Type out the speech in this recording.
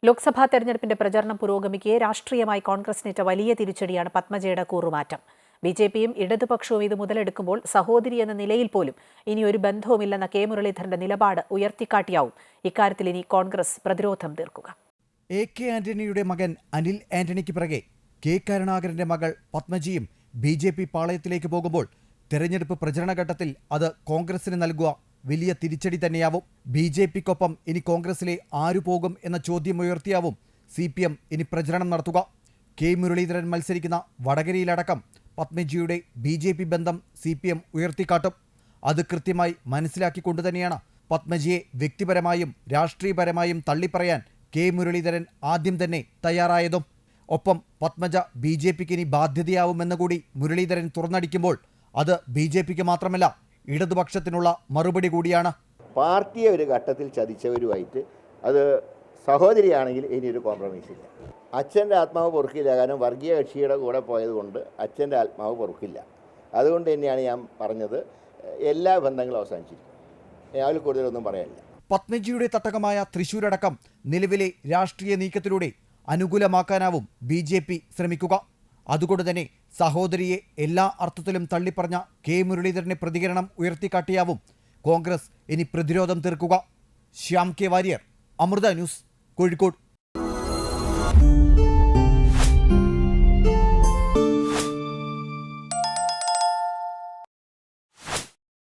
ലോക്സഭാ തെരഞ്ഞെടുപ്പിന്റെ പ്രചരണം പുരോഗമിക്കെ രാഷ്ട്രീയമായി കോൺഗ്രസിനേറ്റ വലിയ തിരിച്ചടിയാണ് പത്മജയുടെ കൂറുമാറ്റം. ബിജെപിയും ഇടതുപക്ഷവും ഇത് മുതലെടുക്കുമ്പോൾ സഹോദരി എന്ന നിലയിൽ പോലും ഇനി ഒരു ബന്ധവുമില്ലെന്ന കെ മുരളീധരന്റെ നിലപാട് ഉയർത്തിക്കാട്ടിയാവും ഇക്കാര്യത്തിൽ ഇനി കോൺഗ്രസ് പ്രതിരോധം തീർക്കുക. എ.കെ. ആന്റണിയുടെ മകൻ അനിൽ ആന്റണിക്ക് പിറകെ കെ കരുണാകരന്റെ മകൾ പത്മജിയും ബി.ജെ.പി. പാളയത്തിലേക്ക് പോകുമ്പോൾ തെരഞ്ഞെടുപ്പ് പ്രചരണഘട്ടത്തിൽ അത് കോൺഗ്രസിന് നൽകുക വലിയ തിരിച്ചടി തന്നെയാവും. ബി.ജെ.പിക്കൊപ്പം ഇനി കോൺഗ്രസിലെ ആരു പോകും എന്ന ചോദ്യമുയർത്തിയാവും CPM ഇനി പ്രചരണം നടത്തുക. കെ മുരളീധരൻ മത്സരിക്കുന്ന വടകരയിലടക്കം പത്മജിയുടെ ബി.ജെ.പി. ബന്ധം CPM ഉയർത്തിക്കാട്ടും. അത് കൃത്യമായി മനസ്സിലാക്കിക്കൊണ്ടുതന്നെയാണ് പത്മജിയെ വ്യക്തിപരമായും രാഷ്ട്രീയപരമായും തള്ളിപ്പറയാൻ കെ മുരളീധരൻ ആദ്യം തന്നെ തയ്യാറായതും. ഒപ്പം പത്മജ ബി.ജെ.പിക്ക് ഇനി ബാധ്യതയാവുമെന്ന് കൂടി മുരളീധരൻ തുറന്നടിക്കുമ്പോൾ അത് ബി.ജെ.പിക്ക് മാത്രമല്ല ഇടതുപക്ഷത്തിനുള്ള മറുപടി കൂടിയാണ്. പാർട്ടിയെ ഒരു ഘട്ടത്തിൽ ചതിച്ചവരുമായിട്ട് അത് സഹോദരിയാണെങ്കിൽ ഇനിയൊരു കോംപ്രമൈസ് ഇല്ല. അച്ഛൻ്റെ ആത്മാവ് പൊറുക്കില്ല. കാരണം വർഗീയ കക്ഷിയുടെ കൂടെ പോയതുകൊണ്ട് അച്ഛൻ്റെ ആത്മാവ് പൊറുക്കില്ല. അതുകൊണ്ട് തന്നെയാണ് ഞാൻ പറഞ്ഞത് എല്ലാ ബന്ധങ്ങളും അവസാനിച്ചിരിക്കും. അതിൽ കൂടുതലൊന്നും പറയാനില്ല. പത്മജിയുടെ തട്ടകമായ തൃശൂരടക്കം നിലവിലെ രാഷ്ട്രീയ നീക്കത്തിലൂടെ അനുകൂലമാക്കാനാവും ബി.ജെ.പി. ശ്രമിക്കുക. അതുകൊണ്ട് തന്നെ സഹോദരിയെ എല്ലാ അർത്ഥത്തിലും തള്ളിപ്പറഞ്ഞ കെ മുരളീധരന്റെ പ്രതികരണം ഉയർത്തിക്കാട്ടിയാവും കോൺഗ്രസ് ഇനി പ്രതിരോധം തീർക്കുക. Shyam K Warrier, Amrita news, Kozhikode.